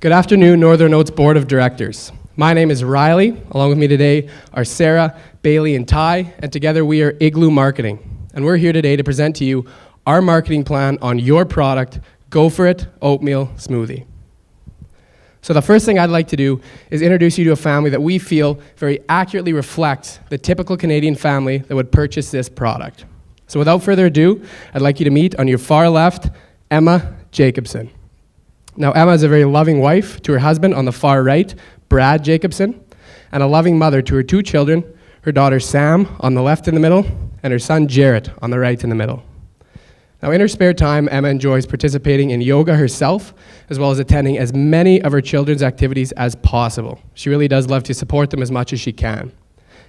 Good afternoon, Northern Oats Board of Directors. My name is Riley. Along with me today are Sarah, Bailey, and Ty, and together we are Igloo Marketing. And we're here today to present to you our marketing plan on your product, Go For It Oatmeal Smoothie. So the first thing I'd like to do is introduce you to a family that we feel very accurately reflects the typical Canadian family that would purchase this product. So without further ado, I'd like you to meet on your far left, Emma Jacobson. Now, Emma is a very loving wife to her husband on the far right, Brad Jacobson, and a loving mother to her two children, her daughter Sam on the left in the middle, and her son Jarrett on the right in the middle. Now, in her spare time, Emma enjoys participating in yoga herself, as well as attending as many of her children's activities as possible. She really does love to support them as much as she can.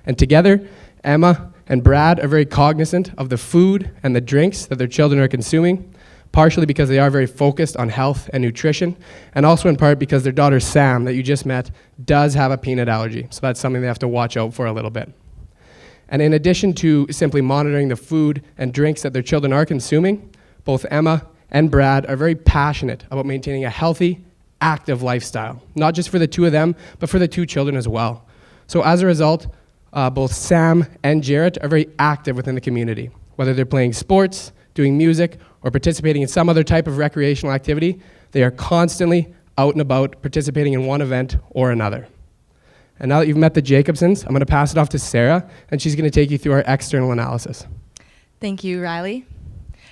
And together, Emma and Brad are very cognizant of the food and the drinks that their children are consuming, partially because they are very focused on health and nutrition, and also in part because their daughter Sam, that you just met, does have a peanut allergy. So that's something they have to watch out for a little bit. And in addition to simply monitoring the food and drinks that their children are consuming, both Emma and Brad are very passionate about maintaining a healthy, active lifestyle, not just for the two of them, but for the two children as well. So as a result, both Sam and Jarrett are very active within the community, whether they're playing sports, doing music, or participating in some other type of recreational activity. They are constantly out and about, participating in one event or another. And now that you've met the Jacobsons, I'm going to pass it off to Sarah, and she's going to take you through our external analysis. Thank you, Riley.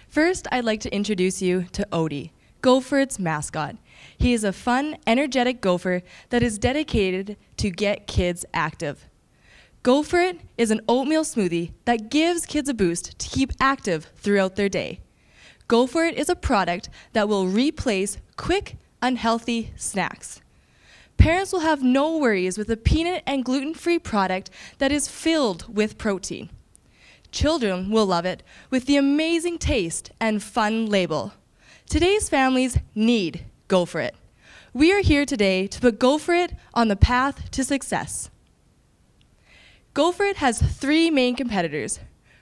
First, I'd like to introduce you to Odie, Go For It's mascot. He is a fun, energetic gopher that is dedicated to get kids active. Go For It is an oatmeal smoothie that gives kids a boost to keep active throughout their day. Go For It is a product that will replace quick, unhealthy snacks. Parents will have no worries with a peanut and gluten-free product that is filled with protein. Children will love it with the amazing taste and fun label. Today's families need Go For It. We are here today to put Go For It on the path to success. Go For It has three main competitors.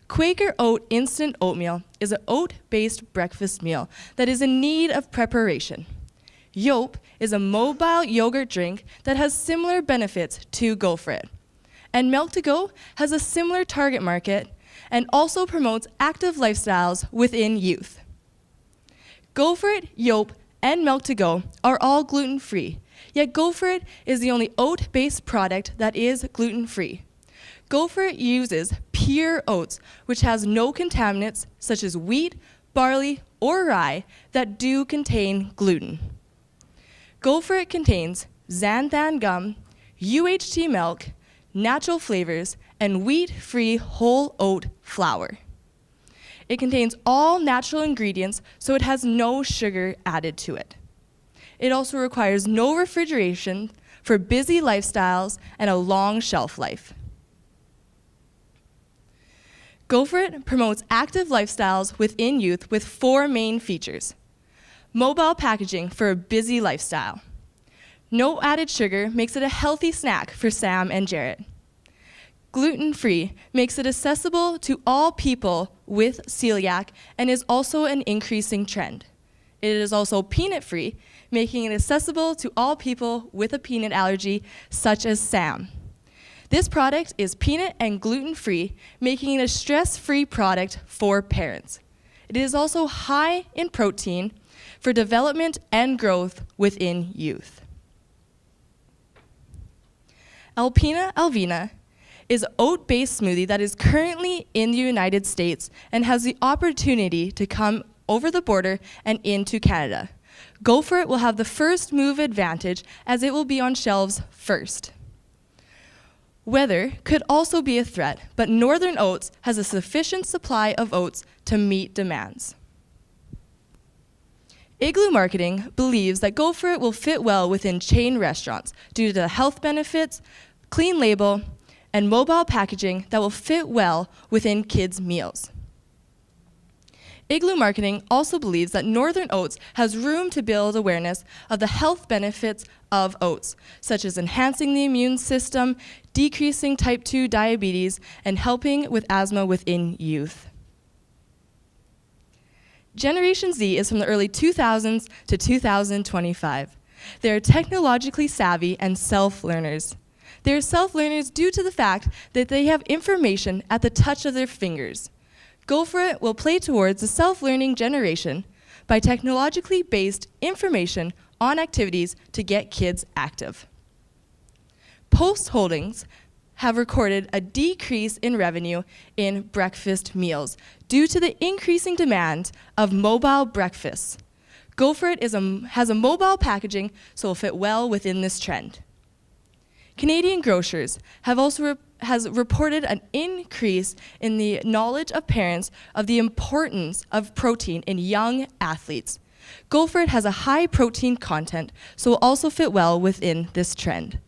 Quaker Oat Instant Oatmeal is an oat-based breakfast meal that is in need of preparation. Yope is a mobile yogurt drink that has similar benefits to Go For It. And Milk to Go has a similar target market and also promotes active lifestyles within youth. Go For It, Yope, and Milk to Go are all gluten-free, yet Go For It is the only oat-based product that is gluten-free. Go For It uses pure oats, which has no contaminants such as wheat, barley, or rye that do contain gluten. Go For It contains xanthan gum, UHT milk, natural flavors, and wheat-free whole oat flour. It contains all natural ingredients, so it has no sugar added to it. It also requires no refrigeration for busy lifestyles and a long shelf life. Go For It promotes active lifestyles within youth with four main features. Mobile packaging for a busy lifestyle. No added sugar makes it a healthy snack for Sam and Jarrett. Gluten-free makes it accessible to all people with celiac and is also an increasing trend. It is also peanut-free, making it accessible to all people with a peanut allergy, such as Sam. This product is peanut and gluten-free, making it a stress-free product for parents. It is also high in protein for development and growth within youth. Alpina Alvina is an oat-based smoothie that is currently in the United States and has the opportunity to come over the border and into Canada. Go For It will have the first move advantage as it will be on shelves first. Weather could also be a threat, but Northern Oats has a sufficient supply of oats to meet demands. Igloo Marketing believes that Go For It will fit well within chain restaurants due to the health benefits, clean label, and mobile packaging that will fit well within kids' meals. Igloo Marketing also believes that Northern Oats has room to build awareness of the health benefits of oats, such as enhancing the immune system, decreasing type 2 diabetes, and helping with asthma within youth. Generation Z is from the early 2000s to 2025. They are technologically savvy and self-learners. They are self-learners due to the fact that they have information at the touch of their fingers. Go For It will play towards the self-learning generation by technologically based information on activities to get kids active. Post Holdings have recorded a decrease in revenue in breakfast meals due to the increasing demand of mobile breakfasts. Go For It has a mobile packaging, so will fit well within this trend. Canadian Grocers has reported an increase in the knowledge of parents of the importance of protein in young athletes. Go For It has a high protein content, so will also fit well within this trend.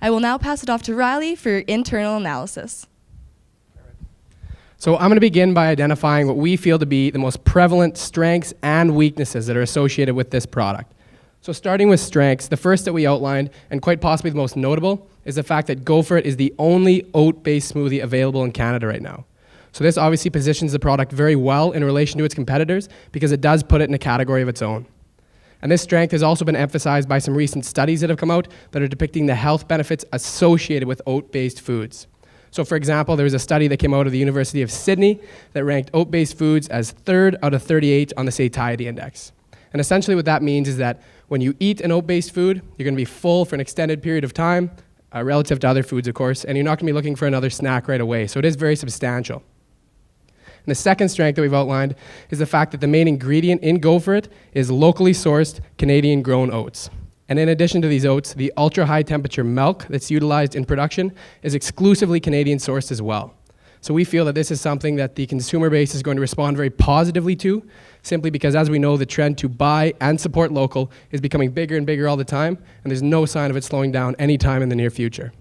I will now pass it off to Riley for internal analysis. So I'm going to begin by identifying what we feel to be the most prevalent strengths and weaknesses that are associated with this product. So starting with strengths, the first that we outlined, and quite possibly the most notable, is the fact that Go For It is the only oat-based smoothie available in Canada right now. So this obviously positions the product very well in relation to its competitors because it does put it in a category of its own. And this strength has also been emphasized by some recent studies that have come out that are depicting the health benefits associated with oat-based foods. So for example, there was a study that came out of the University of Sydney that ranked oat-based foods as 3rd out of 38 on the satiety index. And essentially what that means is that when you eat an oat-based food, you're going to be full for an extended period of time, relative to other foods, of course, and you're not going to be looking for another snack right away. So it is very substantial. And the second strength that we've outlined is the fact that the main ingredient in Go For It is locally sourced Canadian-grown oats. And in addition to these oats, the ultra-high temperature milk that's utilized in production is exclusively Canadian-sourced as well. So we feel that this is something that the consumer base is going to respond very positively to, simply because, as we know, the trend to buy and support local is becoming bigger and bigger all the time, and there's no sign of it slowing down anytime in the near future.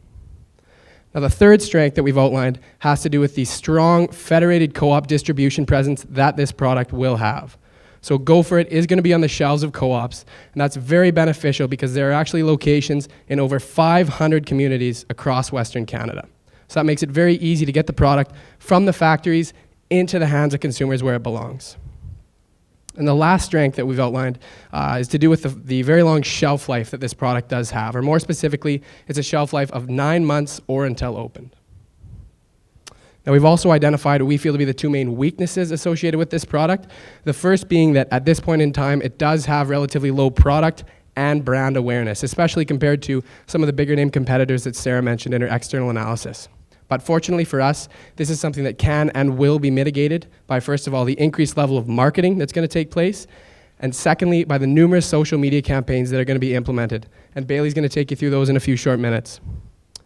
Now, the third strength that we've outlined has to do with the strong federated co-op distribution presence that this product will have. So Go For It is going to be on the shelves of co-ops, and that's very beneficial because there are actually locations in over 500 communities across Western Canada. So that makes it very easy to get the product from the factories into the hands of consumers where it belongs. And the last strength that we've outlined is to do with the very long shelf life that this product does have, or more specifically, it's a shelf life of 9 months or until opened. Now, we've also identified what we feel to be the two main weaknesses associated with this product. The first being that at this point in time, it does have relatively low product and brand awareness, especially compared to some of the bigger name competitors that Sarah mentioned in her external analysis. But fortunately for us, this is something that can and will be mitigated by, first of all, the increased level of marketing that's going to take place, and secondly, by the numerous social media campaigns that are going to be implemented. And Bailey's going to take you through those in a few short minutes.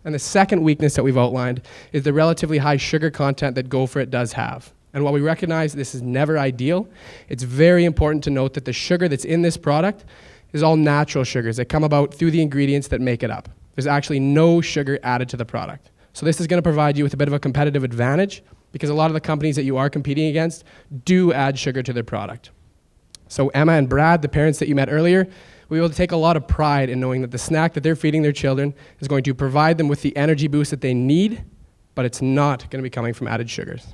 And the second weakness that we've outlined is the relatively high sugar content that Go For It does have. And while we recognize this is never ideal, it's very important to note that the sugar that's in this product is all natural sugars that come about through the ingredients that make it up. There's actually no sugar added to the product. So this is going to provide you with a bit of a competitive advantage because a lot of the companies that you are competing against do add sugar to their product. So Emma and Brad, the parents that you met earlier, we will take a lot of pride in knowing that the snack that they're feeding their children is going to provide them with the energy boost that they need, but it's not going to be coming from added sugars.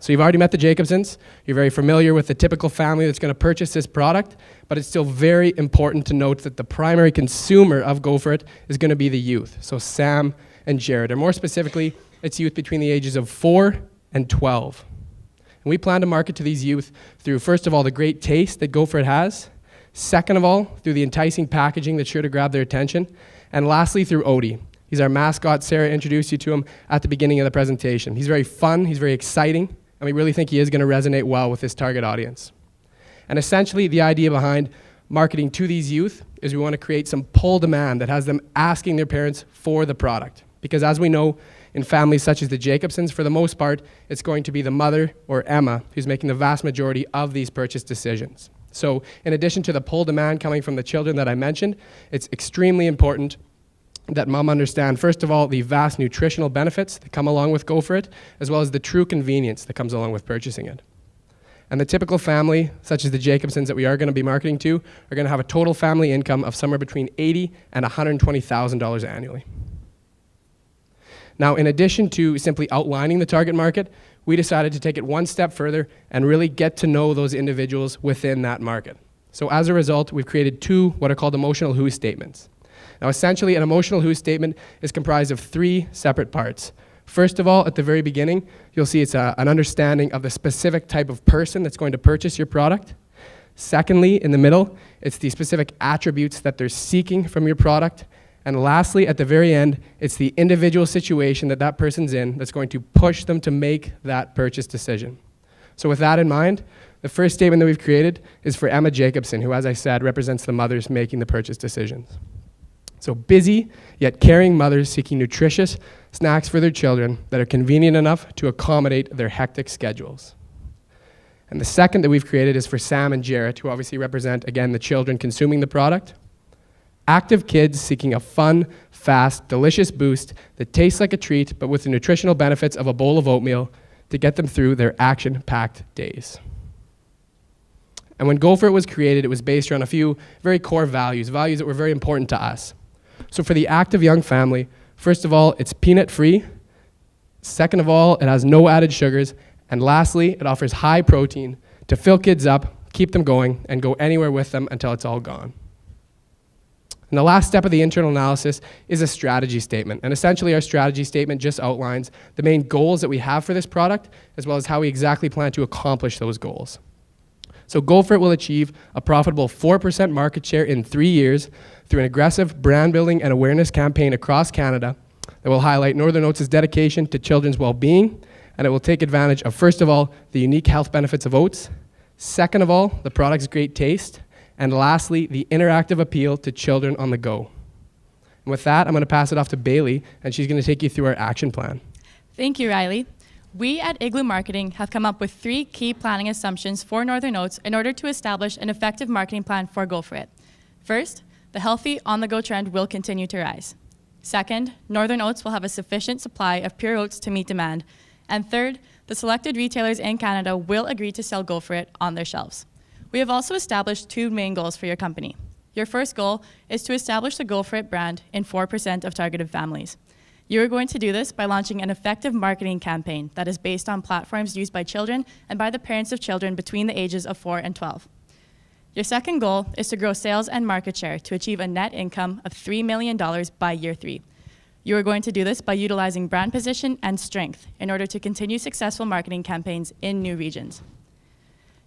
So you've already met the Jacobsons. You're very familiar with the typical family that's going to purchase this product, but it's still very important to note that the primary consumer of Go For It is going to be the youth. So Sam and Jared, or more specifically, it's youth between the ages of 4 and 12. And we plan to market to these youth through, first of all, the great taste that Go For It has, second of all, through the enticing packaging that's sure to grab their attention, and lastly, through Odie. He's our mascot. Sarah introduced you to him at the beginning of the presentation. He's very fun, he's very exciting, and we really think he is going to resonate well with this target audience. And essentially, the idea behind marketing to these youth is we want to create some pull demand that has them asking their parents for the product. Because as we know, in families such as the Jacobsons, for the most part, it's going to be the mother or Emma who's making the vast majority of these purchase decisions. So in addition to the pull demand coming from the children that I mentioned, it's extremely important that mom understand, first of all, the vast nutritional benefits that come along with Go For It, as well as the true convenience that comes along with purchasing it. And the typical family, such as the Jacobsons that we are going to be marketing to, are going to have a total family income of somewhere between $80,000 and $120,000 annually. Now, in addition to simply outlining the target market, we decided to take it one step further and really get to know those individuals within that market. So as a result, we've created two what are called emotional who statements. Now essentially, an emotional who statement is comprised of three separate parts. First of all, at the very beginning, you'll see it's an understanding of the specific type of person that's going to purchase your product. Secondly, in the middle, it's the specific attributes that they're seeking from your product. And lastly, at the very end, it's the individual situation that that person's in that's going to push them to make that purchase decision. So with that in mind, the first statement that we've created is for Emma Jacobson, who, as I said, represents the mothers making the purchase decisions. So busy, yet caring mothers seeking nutritious snacks for their children that are convenient enough to accommodate their hectic schedules. And the second that we've created is for Sam and Jarrett, who obviously represent, again, the children consuming the product. Active kids seeking a fun, fast, delicious boost that tastes like a treat, but with the nutritional benefits of a bowl of oatmeal to get them through their action-packed days. And when Go For It was created, it was based around a few very core values that were very important to us. So for the active young family, first of all, it's peanut-free. Second of all, it has no added sugars. And lastly, it offers high protein to fill kids up, keep them going, and go anywhere with them until it's all gone. And the last step of the internal analysis is a strategy statement. And essentially, our strategy statement just outlines the main goals that we have for this product, as well as how we exactly plan to accomplish those goals. So Go For It will achieve a profitable 4% market share in 3 years through an aggressive brand building and awareness campaign across Canada that will highlight Northern Oats' dedication to children's well-being, and it will take advantage of, first of all, the unique health benefits of oats, second of all, the product's great taste, and lastly, the interactive appeal to children on the go. And with that, I'm going to pass it off to Bailey, and she's going to take you through our action plan. Thank you, Riley. We at Igloo Marketing have come up with 3 key planning assumptions for Northern Oats in order to establish an effective marketing plan for Go For It. First, the healthy on-the-go trend will continue to rise. Second, Northern Oats will have a sufficient supply of pure oats to meet demand. And third, the selected retailers in Canada will agree to sell Go For It on their shelves. We have also established 2 main goals for your company. Your first goal is to establish the Go For It brand in 4% of targeted families. You are going to do this by launching an effective marketing campaign that is based on platforms used by children and by the parents of children between the ages of 4 and 12. Your second goal is to grow sales and market share to achieve a net income of $3 million by year 3. You are going to do this by utilizing brand position and strength in order to continue successful marketing campaigns in new regions.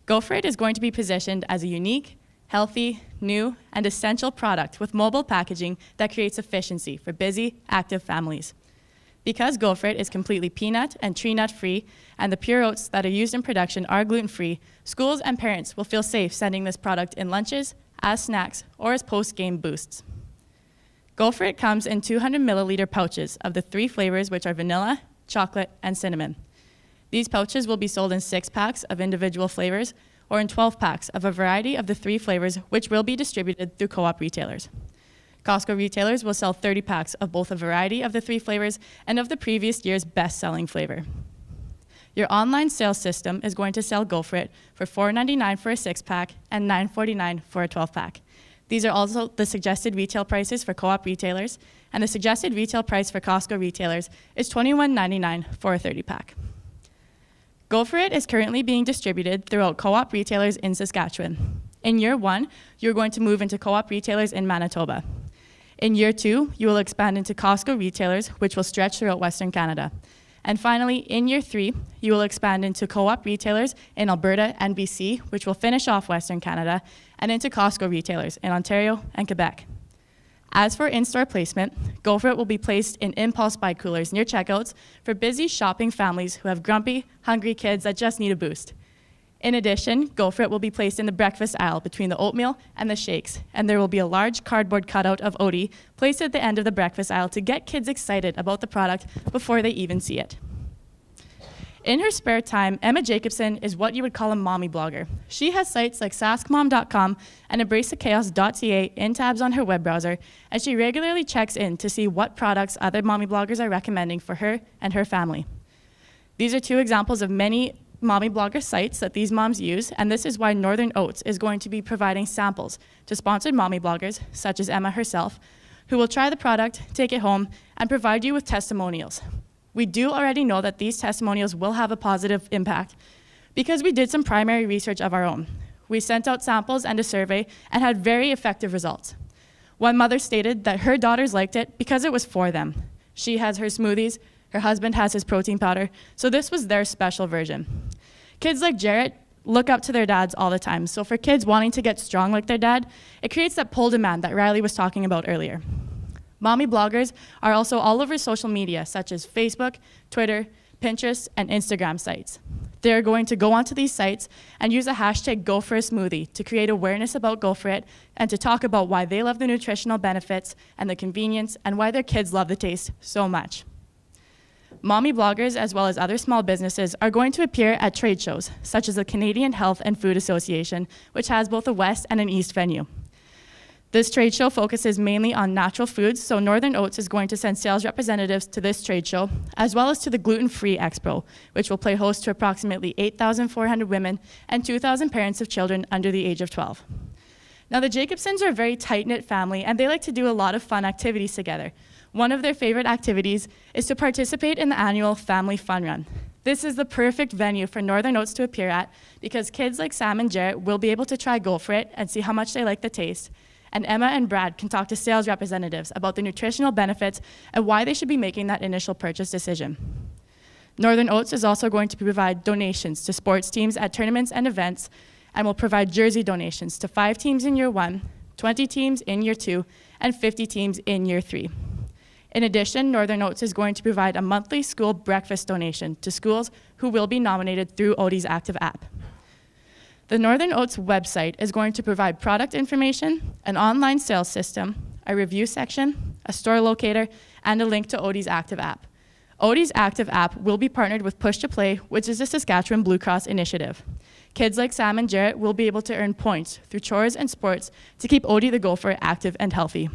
Go For It is going to be positioned as a unique, healthy, new, and essential product with mobile packaging that creates efficiency for busy, active families. Because Go For It is completely peanut and tree nut free, and the pure oats that are used in production are gluten-free, schools and parents will feel safe sending this product in lunches, as snacks, or as post-game boosts. Go For It comes in 200 milliliter pouches of the 3 flavors, which are vanilla, chocolate, and cinnamon. These pouches will be sold in 6 packs of individual flavors or in 12 packs of a variety of the 3 flavors, which will be distributed through co-op retailers. Costco retailers will sell 30 packs of both a variety of the 3 flavors and of the previous year's best-selling flavor. Your online sales system is going to sell Go For It for $4.99 for a 6-pack and $9.49 for a 12-pack. These are also the suggested retail prices for co-op retailers, and the suggested retail price for Costco retailers is $21.99 for a 30-pack. Go For It is currently being distributed throughout co-op retailers in Saskatchewan. In year 1, you're going to move into co-op retailers in Manitoba. In year 2, you will expand into Costco retailers, which will stretch throughout Western Canada. And finally, in year 3, you will expand into co-op retailers in Alberta and BC, which will finish off Western Canada, and into Costco retailers in Ontario and Quebec. As for in-store placement, Go For It will be placed in impulse buy coolers near checkouts for busy shopping families who have grumpy, hungry kids that just need a boost. In addition, Go For It will be placed in the breakfast aisle between the oatmeal and the shakes, and there will be a large cardboard cutout of Oatie placed at the end of the breakfast aisle to get kids excited about the product before they even see it. In her spare time, Emma Jacobson is what you would call a mommy blogger. She has sites like saskmom.com and embracethechaos.ca in tabs on her web browser, and she regularly checks in to see what products other mommy bloggers are recommending for her and her family. These are 2 examples of many mommy blogger sites that these moms use, and this is why Northern Oats is going to be providing samples to sponsored mommy bloggers, such as Emma herself, who will try the product, take it home, and provide you with testimonials. We do already know that these testimonials will have a positive impact because we did some primary research of our own. we sent out samples and a survey and had very effective results. One mother stated that her daughters liked it because it was for them. She has her smoothies, her husband has his protein powder, so this was their special version. Kids like Jarrett look up to their dads all the time, so for kids wanting to get strong like their dad, it creates that pull demand that Riley was talking about earlier. Mommy bloggers are also all over social media, such as Facebook, Twitter, Pinterest, and Instagram sites. They're going to go onto these sites and use a hashtag #GoForASmoothie to create awareness about Go For It and to talk about why they love the nutritional benefits and the convenience and why their kids love the taste so much. Mommy bloggers, as well as other small businesses, are going to appear at trade shows, such as the Canadian Health and Food Association, which has both a West and an East venue. This trade show focuses mainly on natural foods, so Northern Oats is going to send sales representatives to this trade show, as well as to the Gluten-Free Expo, which will play host to approximately 8,400 women and 2,000 parents of children under the age of 12. Now, the Jacobsons are a very tight-knit family, and they like to do a lot of fun activities together. One of their favorite activities is to participate in the annual Family Fun Run. This is the perfect venue for Northern Oats to appear at because kids like Sam and Jarrett will be able to try Go For It and see how much they like the taste. And Emma and Brad can talk to sales representatives about the nutritional benefits and why they should be making that initial purchase decision. Northern Oats is also going to provide donations to sports teams at tournaments and events and will provide jersey donations to 5 teams in year 1, 20 teams in year 2, and 50 teams in year 3. In addition, Northern Oats is going to provide a monthly school breakfast donation to schools who will be nominated through Odie's Active app. The Northern Oats website is going to provide product information, an online sales system, a review section, a store locator, and a link to Odie's Active app. Odie's Active app will be partnered with Push to Play, which is a Saskatchewan Blue Cross initiative. Kids like Sam and Jarrett will be able to earn points through chores and sports to keep Odie the Gopher active and healthy.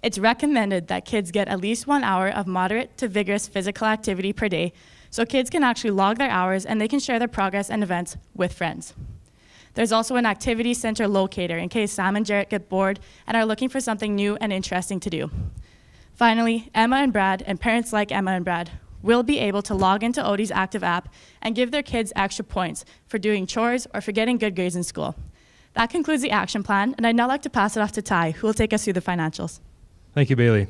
It's recommended that kids get at least 1 hour of moderate to vigorous physical activity per day, so kids can actually log their hours and they can share their progress and events with friends. There's also an activity center locator in case Sam and Jarrett get bored and are looking for something new and interesting to do. Finally, Emma and Brad, and parents like Emma and Brad, will be able to log into Odie's Active app and give their kids extra points for doing chores or for getting good grades in school. That concludes the action plan, and I'd now like to pass it off to Ty, who will take us through the financials. Thank you, Bailey.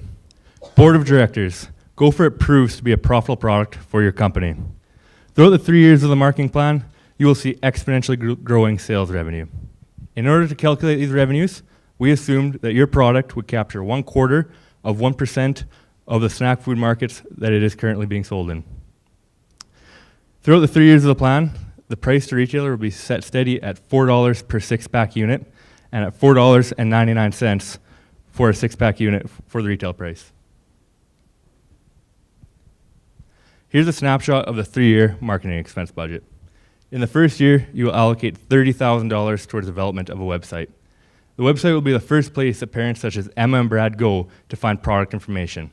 Board of Directors, Go For It proves to be a profitable product for your company. Throughout the 3 years of the marketing plan, you will see exponentially growing sales revenue. In order to calculate these revenues, we assumed that your product would capture 1/4 of 1% of the snack food markets that it is currently being sold in. Throughout the 3 years of the plan, the price to retailer will be set steady at $4 per 6-pack unit and at $4.99 for a 6-pack unit for the retail price. Here's a snapshot of the 3-year marketing expense budget. In the first year, you will allocate $30,000 towards development of a website. The website will be the first place that parents such as Emma and Brad go to find product information.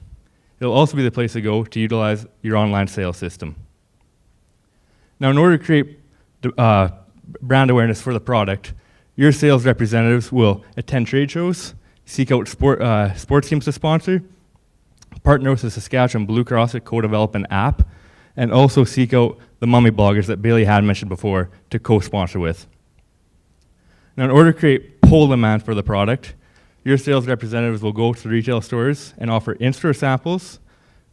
It will also be the place to go to utilize your online sales system. Now, in order to create brand awareness for the product, your sales representatives will attend trade shows, seek out sports teams to sponsor, partner with the Saskatchewan Blue Cross to co-develop an app, and also seek out the mommy bloggers that Bailey had mentioned before to co-sponsor with. Now, in order to create pull demand for the product, your sales representatives will go to retail stores and offer in-store samples,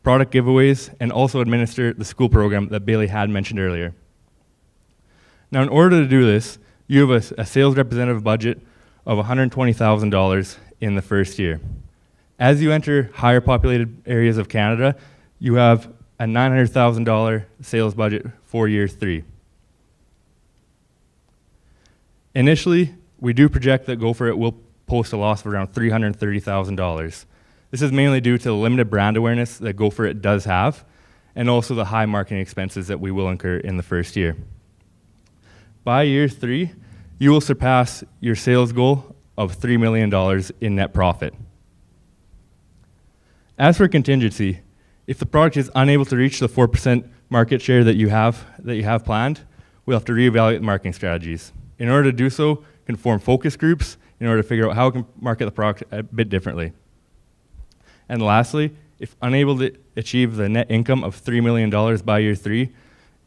product giveaways, and also administer the school program that Bailey had mentioned earlier. Now, in order to do this, you have a sales representative budget of $120,000 in the first year. As you enter higher populated areas of Canada, you have a $900,000 sales budget for year 3. Initially, we do project that Go For It will post a loss of around $330,000. This is mainly due to the limited brand awareness that Go For It does have, and also the high marketing expenses that we will incur in the first year. By year 3, you will surpass your sales goal of $3 million in net profit. As for contingency, if the product is unable to reach the 4% market share that you have planned, we'll have to reevaluate the marketing strategies. In order to do so, we can form focus groups in order to figure out how we can market the product a bit differently. And lastly, if unable to achieve the net income of $3 million by year 3,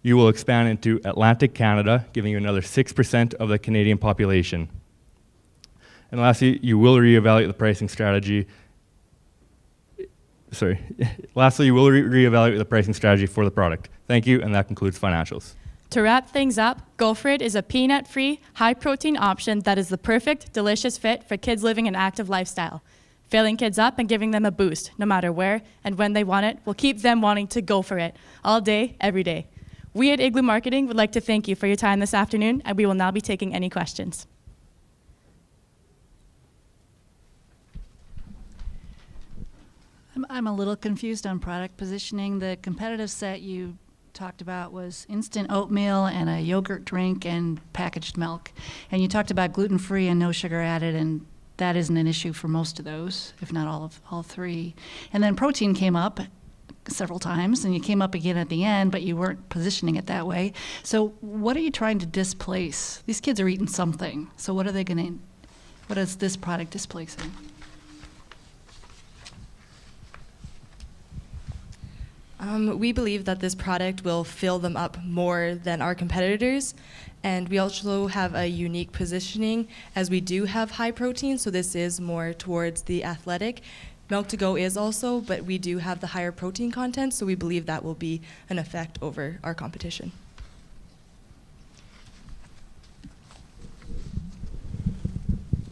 you will expand into Atlantic Canada, giving you another 6% of the Canadian population. And lastly, you will reevaluate the pricing strategy. Lastly, you will reevaluate the pricing strategy for the product. Thank you, and that concludes financials. To wrap things up, Go For It is a peanut-free, high-protein option that is the perfect, delicious fit for kids living an active lifestyle. Filling kids up and giving them a boost, no matter where and when they want it, will keep them wanting to go for it, all day, every day. We at Igloo Marketing would like to thank you for your time this afternoon, and we will now be taking any questions. I'm a little confused on product positioning. The competitive set you talked about was instant oatmeal and a yogurt drink and packaged milk. And you talked about gluten-free and no sugar added, and that isn't an issue for most of those, if not all three. And then protein came up several times, and you came up again at the end, but you weren't positioning it that way. So what are you trying to displace? These kids are eating something. So what is this product displacing? We believe that this product will fill them up more than our competitors, and we also have a unique positioning as we do have high protein, so this is more towards the athletic. Milk to go is also, but we do have the higher protein content, so we believe that will be an effect over our competition.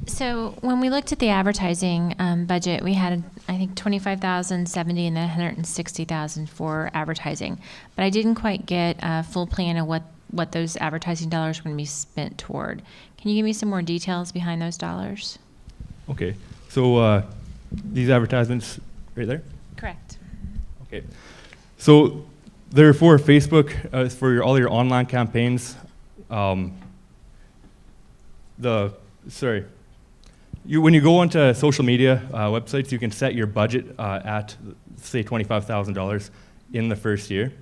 So when we looked at the advertising budget, we had, I think, $25,000, $70,000, and then $160,000 for advertising. But I didn't quite get a full plan of what those advertising dollars were going to be spent toward. Can you give me some more details behind those dollars? Okay, so these advertisements right there? Correct. Okay, so they're for Facebook, for all your online campaigns. When you go onto social media websites, you can set your budget at, say, $25,000 in the first year.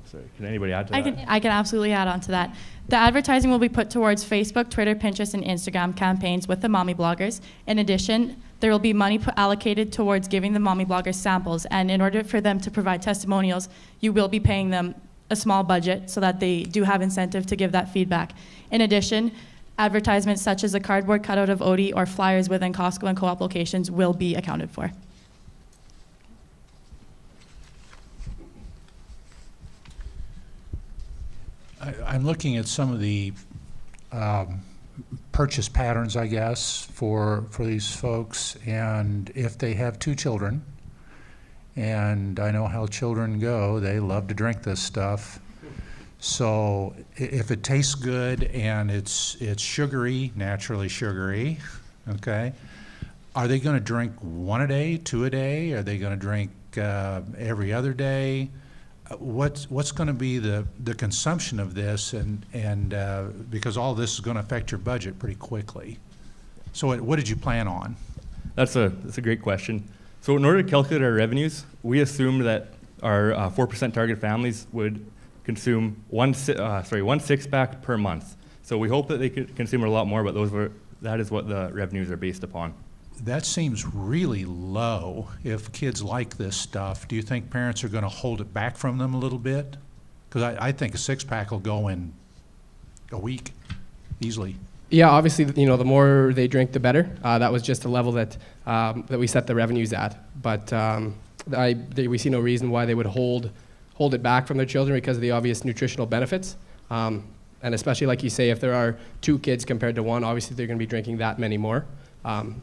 Sorry, can anybody add to that? I can absolutely add on to that. The advertising will be put towards Facebook, Twitter, Pinterest, and Instagram campaigns with the mommy bloggers. In addition, there will be money allocated towards giving the mommy bloggers samples, and in order for them to provide testimonials, you will be paying them a small budget so that they do have incentive to give that feedback. In addition, advertisements such as a cardboard cutout of Odie or flyers within Costco and Co-op locations will be accounted for. I'm looking at some of the purchase patterns, I guess, for these folks, and if they have 2 children, and I know how children go, they love to drink this stuff. So if it tastes good and it's sugary, naturally sugary, okay, are they going to drink 1 a day, 2 a day? Are they going to drink every other day? What's going to be the consumption of this, and because all this is going to affect your budget pretty quickly. So what did you plan on? That's a great question. So in order to calculate our revenues, we assumed that our 4% target families would consume one 6-pack per month. So we hope that they could consume a lot more, but that is what the revenues are based upon. That seems really low if kids like this stuff. Do you think parents are going to hold it back from them a little bit? Because I think a 6-pack will go in a week easily. Yeah, obviously, the more they drink, the better. That was just a level that we set the revenues at. But we see no reason why they would hold it back from their children because of the obvious nutritional benefits. And especially, like you say, if there are 2 kids compared to 1, obviously they're going to be drinking that many more.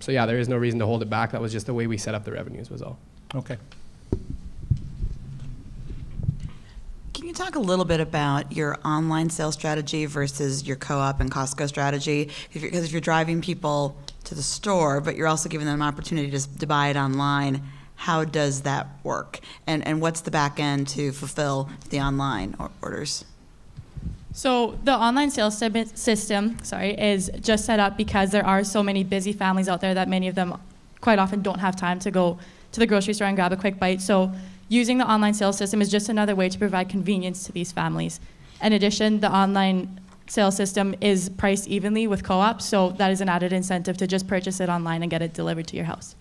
So yeah, there is no reason to hold it back. That was just the way we set up the revenues was all. Okay. Can you talk a little bit about your online sales strategy versus your co-op and Costco strategy? Because if you're driving people to the store, but you're also giving them an opportunity to buy it online, how does that work? And what's the back end to fulfill the online orders? So the online sales system, is just set up because there are so many busy families out there that many of them quite often don't have time to go to the grocery store and grab a quick bite. So using the online sales system is just another way to provide convenience to these families. In addition, the online sales system is priced evenly with co-op, so that is an added incentive to just purchase it online and get it delivered to your house.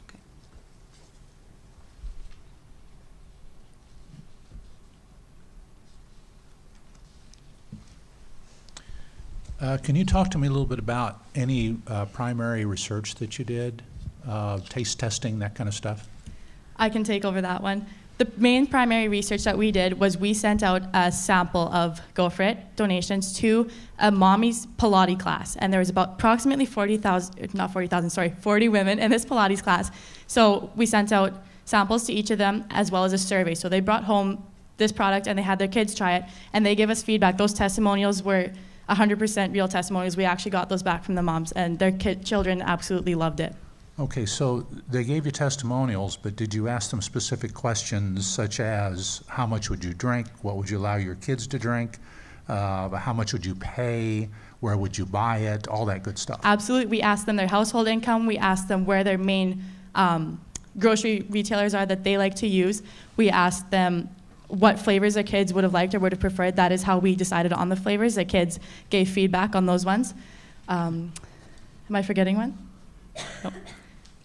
Can you talk to me a little bit about any primary research that you did, taste testing, that kind of stuff? I can take over that one. The main primary research that we did was we sent out a sample of Go For It donations to a mommy's Pilates class. And there was about approximately 40 women in this Pilates class. So we sent out samples to each of them as well as a survey. So they brought home this product and they had their kids try it and they gave us feedback. Those testimonials were 100% real testimonials. We actually got those back from the moms and their children absolutely loved it. Okay, so they gave you testimonials, but did you ask them specific questions such as how much would you drink, what would you allow your kids to drink, how much would you pay, where would you buy it, all that good stuff? Absolutely. We asked them their household income. We asked them where their main grocery retailers are that they like to use. We asked them what flavors their kids would have liked or would have preferred. That is how we decided on the flavors. The kids gave feedback on those ones. Am I forgetting one? No.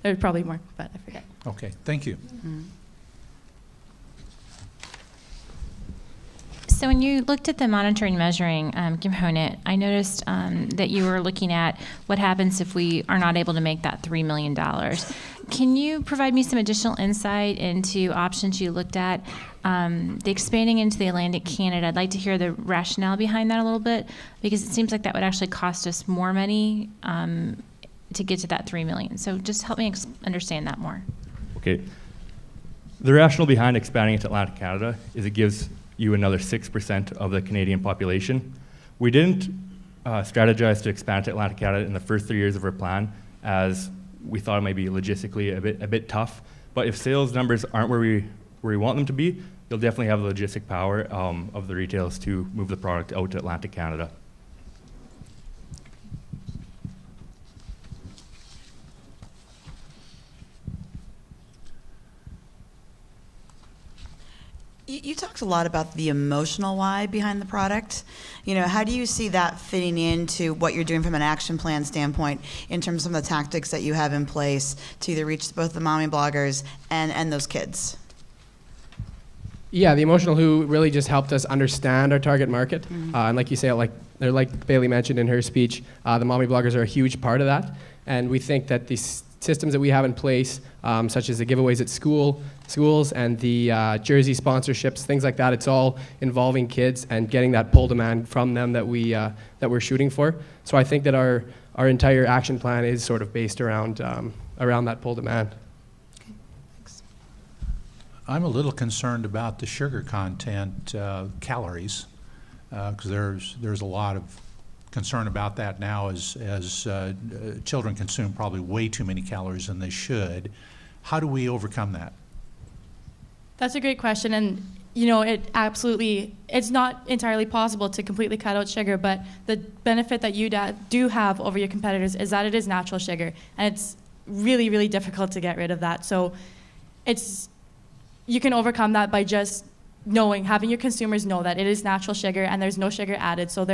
There's probably more, but I forget. Okay, thank you. So when you looked at the monitoring measuring component, I noticed that you were looking at what happens if we are not able to make that $3 million. Can you provide me some additional insight into options you looked at? The expanding into the Atlantic Canada, I'd like to hear the rationale behind that a little bit, because it seems like that would actually cost us more money to get to that $3 million. So just help me understand that more. Okay. The rationale behind expanding into Atlantic Canada is it gives you another 6% of the Canadian population. We didn't strategize to expand to Atlantic Canada in the first 3 years of our plan, as we thought it might be logistically a bit tough. But if sales numbers aren't where we want them to be, you'll definitely have the logistic power of the retailers to move the product out to Atlantic Canada. You talked a lot about the emotional why behind the product. You know, how do you see that fitting into what you're doing from an action plan standpoint in terms of the tactics that you have in place to either reach both the mommy bloggers and those kids? Yeah, the emotional who really just helped us understand our target market. And like you say, like Bailey mentioned in her speech, the mommy bloggers are a huge part of that. And we think that these systems that we have in place, such as the giveaways at schools and the jersey sponsorships, things like that, it's all involving kids and getting that pull demand from them that we're shooting for. So I think that our entire action plan is sort of based around that pull demand. I'm a little concerned about the sugar content, calories, because there's a lot of concern about that now as children consume probably way too many calories than they should. How do we overcome that? That's a great question, and you know, it's not entirely possible to completely cut out sugar, but the benefit that you do have over your competitors is that it is natural sugar, and it's really, really difficult to get rid of that. So you can overcome that by just having your consumers know that it is natural sugar and there's no sugar added, so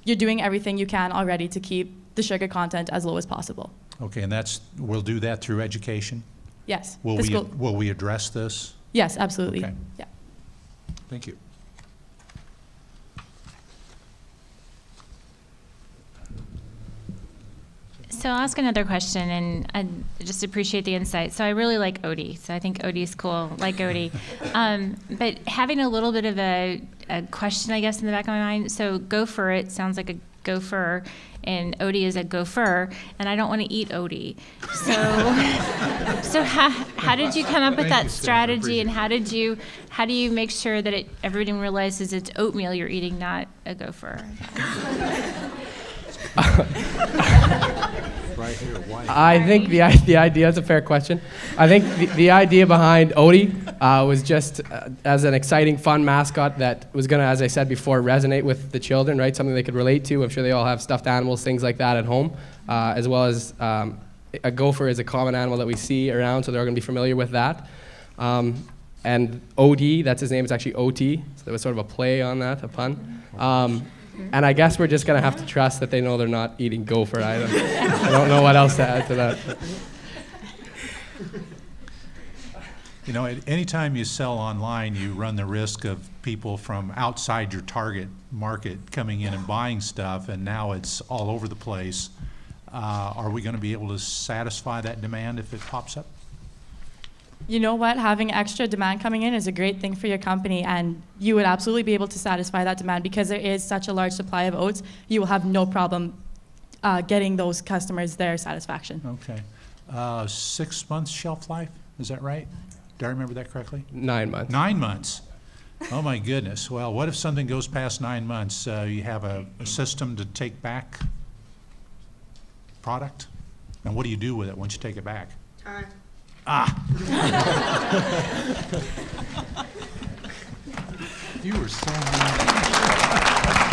you're doing everything you can already to keep the sugar content as low as possible. Okay, and we'll do that through education? Yes. Will we address this? Yes, absolutely. Okay. Yeah. Thank you. So I'll ask another question, and I just appreciate the insight. So I really like Odie. So I think Odie's cool, like Odie. But having a little bit of a question, I guess, in the back of my mind. So Go For It sounds like a gopher, and Odie is a gopher, and I don't want to eat Odie. So how did you come up with that strategy, and how do you make sure that everyone realizes it's oatmeal you're eating, not a gopher? I think the idea is a fair question. I think the idea behind Odie was just as an exciting, fun mascot that was going to, as I said before, resonate with the children, right? Something they could relate to. I'm sure they all have stuffed animals, things like that at home, as well as a gopher is a common animal that we see around, so they're going to be familiar with that. And OD, that's his name, it's actually OT, so there was sort of a play on that, a pun. And I guess we're just going to have to trust that they know they're not eating gopher. I don't know what else to add to that. You know, anytime you sell online, you run the risk of people from outside your target market coming in and buying stuff, and now it's all over the place. Are we going to be able to satisfy that demand if it pops up? You know what? Having extra demand coming in is a great thing for your company, and you would absolutely be able to satisfy that demand because there is such a large supply of oats. You will have no problem getting those customers their satisfaction. Okay. 6 months shelf life, is that right? Do I remember that correctly? 9 months. 9 months. Oh my goodness. Well, what if something goes past 9 months? You have a system to take back product? And what do you do with it once you take it back? You were so mean.